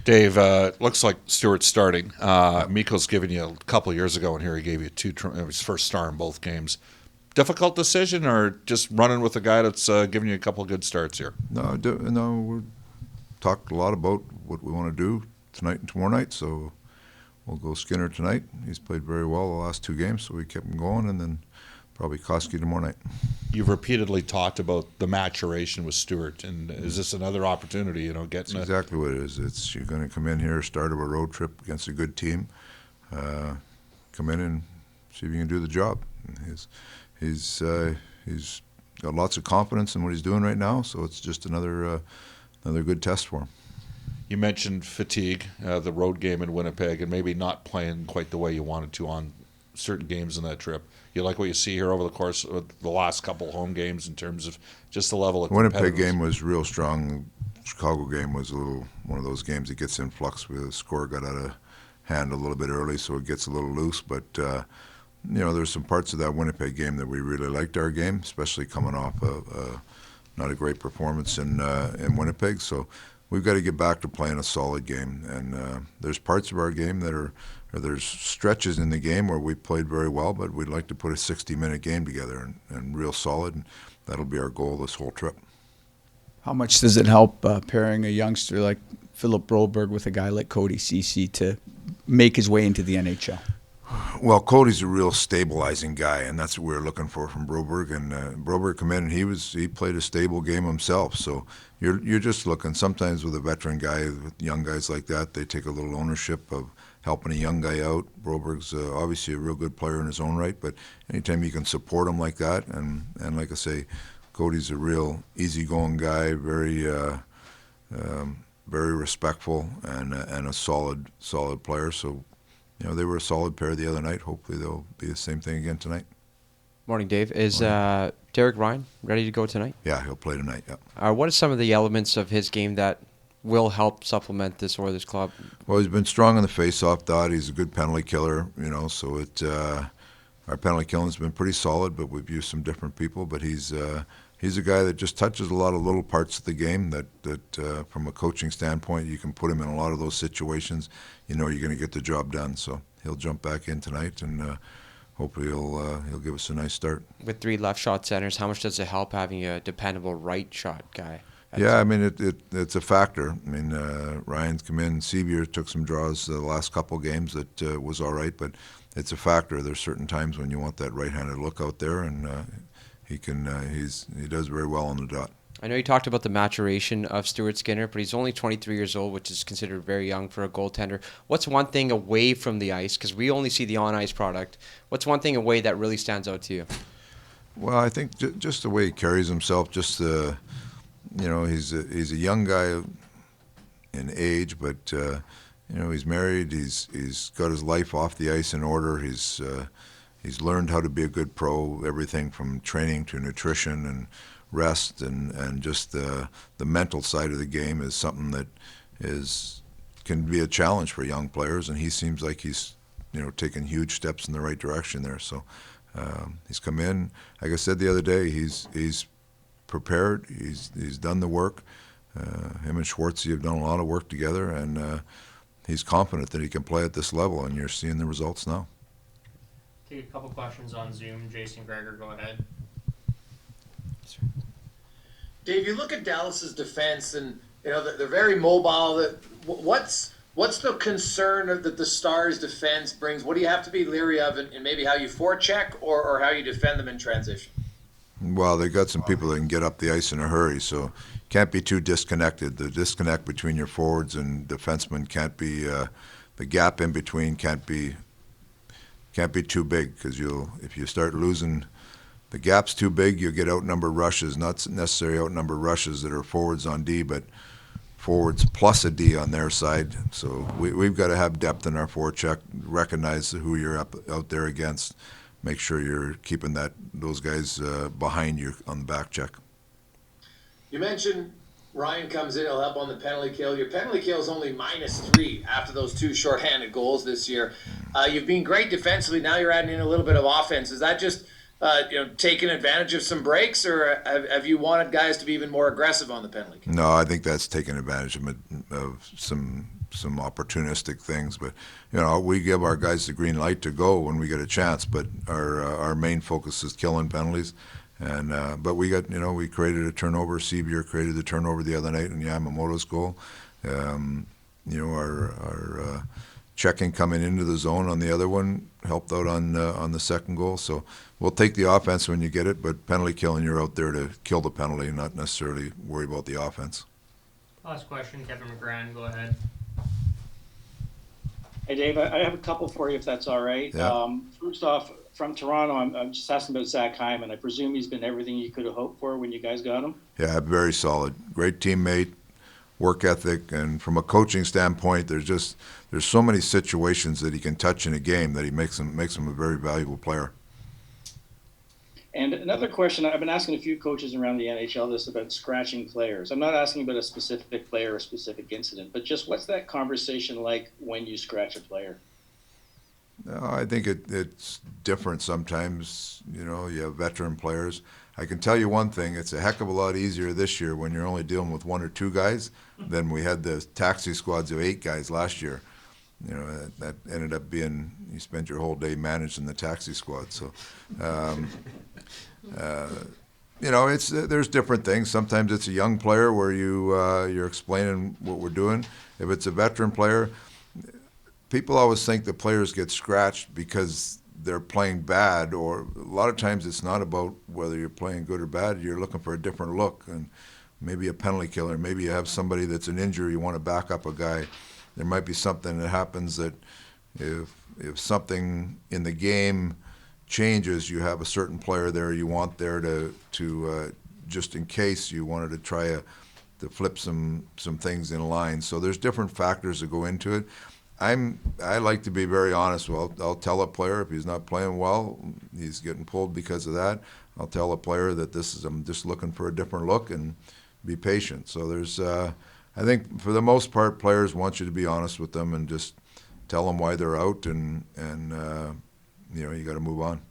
Dave, looks like Stewart's starting. Mikko's given you a couple of years ago, and here he gave you his first star in both games. Difficult decision, or just running with a guy that's giving you a couple of good starts here? No, we talked a lot about what we want to do tonight and tomorrow night, so we'll go Skinner tonight. He's played very well the last two games, so we kept him going, and then probably Koski tomorrow night. You've repeatedly talked about the maturation with Stewart, and is this another opportunity? Getting That's exactly what it is. You're going to come in here, start of a road trip against a good team, come in and see if you can do the job. He's got lots of confidence in what he's doing right now, so it's just another good test for him. You mentioned fatigue, the road game in Winnipeg, and maybe not playing quite the way you wanted to on certain games in that trip. You like what you see here over the course of the last couple home games in terms of just the level of Winnipeg game was real strong. Chicago game was one of those games that gets in flux. The score got out of hand a little bit early, so it gets a little loose. But there's some parts of that Winnipeg game that we really liked our game, especially coming off not a great performance in Winnipeg. So we've got to get back to playing a solid game. And there's parts of our game there's stretches in the game where we played very well, but we'd like to put a 60-minute game together and real solid. And that'll be our goal this whole trip. How much does it help pairing a youngster like Philip Broberg with a guy like Cody Ceci to make his way into the NHL? Well, Cody's a real stabilizing guy, and that's what we were looking for from Broberg. And Broberg come in, and he played a stable game himself. So you're just looking. Sometimes with a veteran guy, with young guys like that, they take a little ownership of helping a young guy out. Broberg's obviously a real good player in his own right, but anytime you can support him like that, and like I say, Cody's a real easygoing guy, very respectful, and a solid player. So. They were a solid pair the other night. Hopefully they'll be the same thing again tonight. Morning, Dave. Is Derek Ryan ready to go tonight? Yeah, he'll play tonight, yeah. What are some of the elements of his game that will help supplement this Oilers club? Well, he's been strong on the face-off dot. He's a good penalty killer, so our penalty killing's been pretty solid, but we've used some different people. But he's a guy that just touches a lot of little parts of the game that from a coaching standpoint, you can put him in a lot of those situations. You're going to get the job done. So he'll jump back in tonight, and hopefully he'll give us a nice start. With three left shot centers, how much does it help having a dependable right shot guy? Yeah, I mean it's a factor. I mean Ryan's come in. Sevier took some draws the last couple games that was all right, but it's a factor. There's certain times when you want that right-handed look out there, and he does very well on the dot. I know you talked about the maturation of Stuart Skinner, but he's only 23 years old, which is considered very young for a goaltender. What's one thing away from the ice, because we only see the on-ice product, what's one thing away that really stands out to you? Well, I think just the way he carries himself, just he's a young guy in age, but he's married, he's got his life off the ice in order, he's learned how to be a good pro, everything from training to nutrition and rest, and just the mental side of the game is something that can be a challenge for young players, and he seems like he's taking huge steps in the right direction there. So he's come in, like I said the other day, he's prepared, he's done the work. Him and Schwartzy have done a lot of work together, and he's confident that he can play at this level, and you're seeing the results now. Take a couple questions on Zoom. Jason Greger, go ahead. Dave, you look at Dallas's defense, and they're very mobile. What's the concern that the Stars' defense brings? What do you have to be leery of, and maybe how you forecheck or how you defend them in transition? Well, they got some people that can get up the ice in a hurry, so can't be too disconnected. The disconnect between your forwards and defensemen can't be the gap in between can't be too big, because if you start losing. The gap's too big, you get outnumbered rushes, not necessarily outnumbered rushes that are forwards on D, but forwards plus a D on their side. So we've got to have depth in our forecheck, recognize who you're out there against, make sure you're keeping those guys behind you on the back check. You mentioned Ryan comes in, he'll help on the penalty kill. Your penalty kill is only -3 after those two shorthanded goals this year. You've been great defensively, now you're adding in a little bit of offense. Is that just taken advantage of some breaks, or have you wanted guys to be even more aggressive on the penalty kill? No, I think that's taking advantage of some opportunistic things. But we give our guys the green light to go when we get a chance. But our main focus is killing penalties. And but we created a turnover. Sevier created the turnover the other night in Yamamoto's goal. Our checking coming into the zone on the other one helped out on the second goal. So we'll take the offense when you get it, but penalty killing, you're out there to kill the penalty, not necessarily worry about the offense. Last question, Kevin McGran, go ahead. Hey, Dave, I have a couple for you, if that's all right. Yeah. First off, from Toronto, I'm just asking about Zach Hyman. I presume he's been everything you could have hoped for when you guys got him? Yeah, very solid. Great teammate, work ethic, and from a coaching standpoint, there's so many situations that he can touch in a game that he makes him a very valuable player. And another question, I've been asking a few coaches around the NHL this about scratching players. I'm not asking about a specific player or a specific incident, but just what's that conversation like when you scratch a player? No, I think it's different sometimes. You have veteran players. I can tell you one thing, it's a heck of a lot easier this year when you're only dealing with 1 or 2 guys than we had the taxi squads of 8 guys last year. That ended up being, you spent your whole day managing the taxi squad. So, there's different things. Sometimes it's a young player where you're explaining what we're doing. If it's a veteran player, people always think the players get scratched because they're playing bad, or a lot of times it's not about whether you're playing good or bad. You're looking for a different look, and maybe a penalty killer. Maybe you have somebody that's an injury, you want to back up a guy. There might be something that happens that if something in the game changes, you have a certain player there you want there to just in case you wanted to try to flip some things in line. So there's different factors that go into it. I like to be very honest. Well, I'll tell a player if he's not playing well, he's getting pulled because of that. I'll tell a player that I'm just looking for a different look, and be patient. So there's, I think for the most part, players want you to be honest with them and just tell them why they're out, and you got to move on.